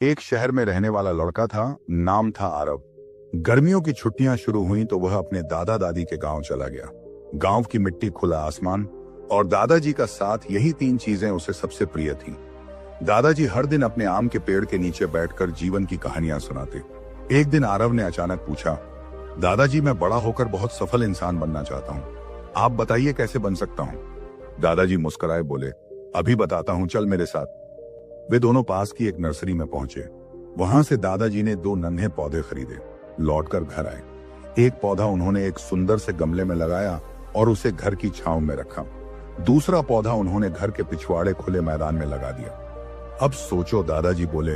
एक शहर में रहने वाला लड़का था, नाम था आरव। गर्मियों की छुट्टियां शुरू हुई तो वह अपने दादा दादी के गांव चला गया। गांव की मिट्टी, खुला आसमान और दादाजी का साथ, यही तीन चीजें उसे सबसे प्रिय थीं। दादाजी हर दिन अपने आम के पेड़ के नीचे बैठकर जीवन की कहानियां सुनाते। एक दिन आरव ने अचानक पूछा, दादाजी मैं बड़ा होकर बहुत सफल इंसान बनना चाहता हूँ, आप बताइए कैसे बन सकता हूँ। दादाजी मुस्कुराए बोले, अभी बताता हूँ, चल मेरे साथ। वे दोनों पास की एक नर्सरी में पहुंचे। वहां से दादाजी ने 2 नन्हे पौधे खरीदे। लौटकर घर आए। एक पौधा उन्होंने एक सुंदर से गमले में लगाया और उसे घर की छांव में रखा। दूसरा पौधा उन्होंने घर के पिछवाड़े खुले मैदान में लगा दिया। अब सोचो, दादाजी बोले,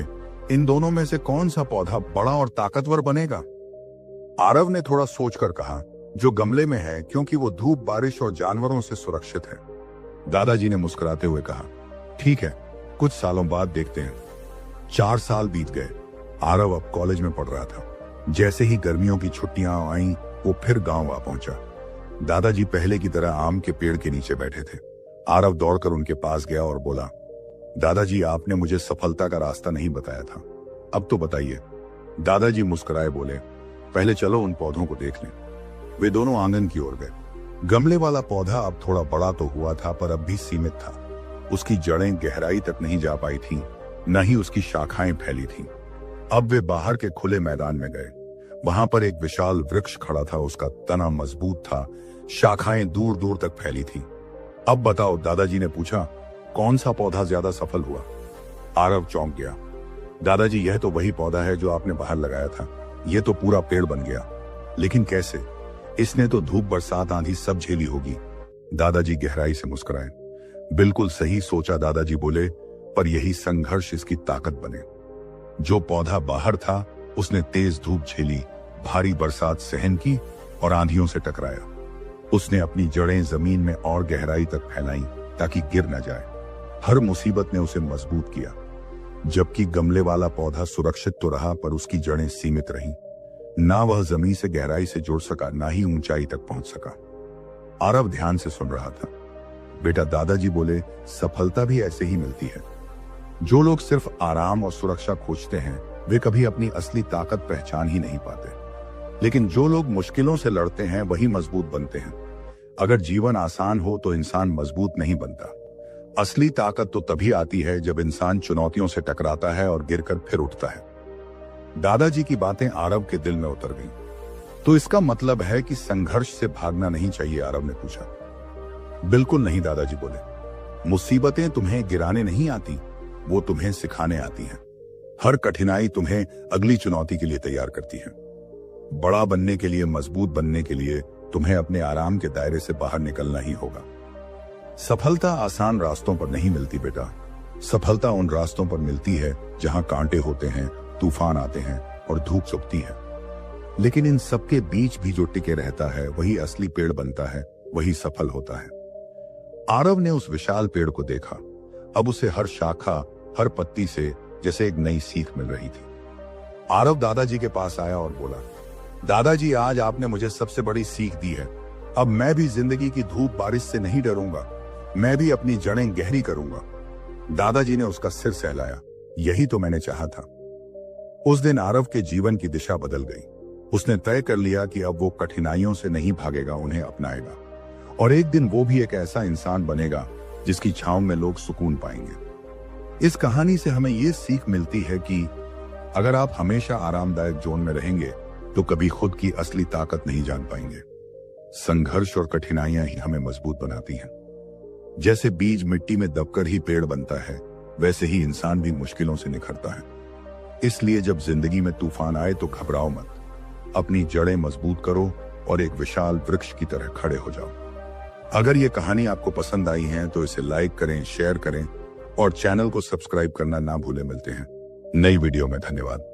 इन दोनों में से कौन सा पौधा बड़ा और ताकतवर बनेगा। आरव ने थोड़ा सोचकर कहा, जो गमले में है, क्योंकि वो धूप, बारिश और जानवरों से सुरक्षित है। दादाजी ने मुस्कुराते हुए कहा, ठीक है, कुछ सालों बाद देखते हैं। 4 साल बीत गए। आरव अब कॉलेज में पढ़ रहा था। जैसे ही गर्मियों की छुट्टियां आईं, वो फिर गांव आ पहुंचा। दादाजी पहले की तरह आम के पेड़ के नीचे बैठे थे। आरव दौड़कर उनके पास गया और बोला, दादाजी आपने मुझे सफलता का रास्ता नहीं बताया था, अब तो बताइए। दादाजी मुस्कुराए बोले, पहले चलो उन पौधों को देख लें। वे दोनों आंगन की ओर गए। गमले वाला पौधा अब थोड़ा बड़ा तो हुआ था, पर अब भी सीमित था। उसकी जड़ें गहराई तक नहीं जा पाई थीं, न ही उसकी शाखाएं फैली थीं। अब वे बाहर के खुले मैदान में गए। वहां पर एक विशाल वृक्ष खड़ा था। उसका तना मजबूत था, शाखाएं दूर दूर तक फैली थीं। अब बताओ, दादाजी ने पूछा, कौन सा पौधा ज्यादा सफल हुआ। आरव चौंक गया। दादाजी, यह तो वही पौधा है जो आपने बाहर लगाया था। यह तो पूरा पेड़ बन गया। लेकिन कैसे? इसने तो धूप, बरसात, आंधी सब झेली होगी। दादाजी गहराई से मुस्कुराए। बिल्कुल सही सोचा, दादाजी बोले, पर यही संघर्ष इसकी ताकत बने। जो पौधा बाहर था, उसने तेज धूप झेली, भारी बरसात सहन की और आंधियों से टकराया। उसने अपनी जड़ें जमीन में और गहराई तक फैलाई ताकि गिर न जाए। हर मुसीबत ने उसे मजबूत किया। जबकि गमले वाला पौधा सुरक्षित तो रहा, पर उसकी जड़ें सीमित रहीं। ना वह जमीन से गहराई से जुड़ सका, ना ही ऊंचाई तक पहुंच सका। आरव ध्यान से सुन रहा था। बेटा, दादाजी बोले, सफलता भी ऐसे ही मिलती है। जो लोग सिर्फ आराम और सुरक्षा खोजते हैं, वे कभी अपनी असली ताकत पहचान ही नहीं पाते। लेकिन जो लोग मुश्किलों से लड़ते हैं, वही मजबूत बनते हैं। अगर जीवन आसान हो तो इंसान मजबूत नहीं बनता। असली ताकत तो तभी आती है जब इंसान चुनौतियों से टकराता है और गिरकर फिर उठता है। दादाजी की बातें आरव के दिल में उतर गईं। तो इसका मतलब है कि संघर्ष से भागना नहीं चाहिए? आरव ने पूछा। बिल्कुल नहीं, दादाजी बोले। मुसीबतें तुम्हें गिराने नहीं आती, वो तुम्हें सिखाने आती हैं। हर कठिनाई तुम्हें अगली चुनौती के लिए तैयार करती है। बड़ा बनने के लिए, मजबूत बनने के लिए तुम्हें अपने आराम के दायरे से बाहर निकलना ही होगा। सफलता आसान रास्तों पर नहीं मिलती बेटा। सफलता उन रास्तों पर मिलती है जहां कांटे होते हैं, तूफान आते हैं और धूप चुभती है। लेकिन इन सबके बीच भी जो टिके रहता है, वही असली पेड़ बनता है, वही सफल होता है। आरव ने उस विशाल पेड़ को देखा। अब उसे हर शाखा, हर पत्ती से जैसे एक नई सीख मिल रही थी। आरव दादाजी के पास आया और बोला, दादाजी, आज आपने मुझे सबसे बड़ी सीख दी है। अब मैं भी जिंदगी की धूप, बारिश से नहीं डरूंगा। मैं भी अपनी जड़ें गहरी करूंगा। दादाजी ने उसका सिर सहलाया। यही तो मैंने चाहा था। उस दिन आरव के जीवन की दिशा बदल गई। उसने तय कर लिया कि अब वो कठिनाइयों से नहीं भागेगा, उन्हें अपनाएगा। और एक दिन वो भी एक ऐसा इंसान बनेगा जिसकी छांव में लोग सुकून पाएंगे। इस कहानी से हमें ये सीख मिलती है कि अगर आप हमेशा आरामदायक जोन में रहेंगे तो कभी खुद की असली ताकत नहीं जान पाएंगे। संघर्ष और कठिनाइयां ही हमें मजबूत बनाती हैं। जैसे बीज मिट्टी में दबकर ही पेड़ बनता है, वैसे ही इंसान भी मुश्किलों से निखरता है। इसलिए जब जिंदगी में तूफान आए तो घबराओ मत। अपनी जड़ें मजबूत करो और एक विशाल वृक्ष की तरह खड़े हो जाओ। अगर ये कहानी आपको पसंद आई है तो इसे लाइक करें, शेयर करें और चैनल को सब्सक्राइब करना ना भूलें। मिलते हैं नई वीडियो में। धन्यवाद।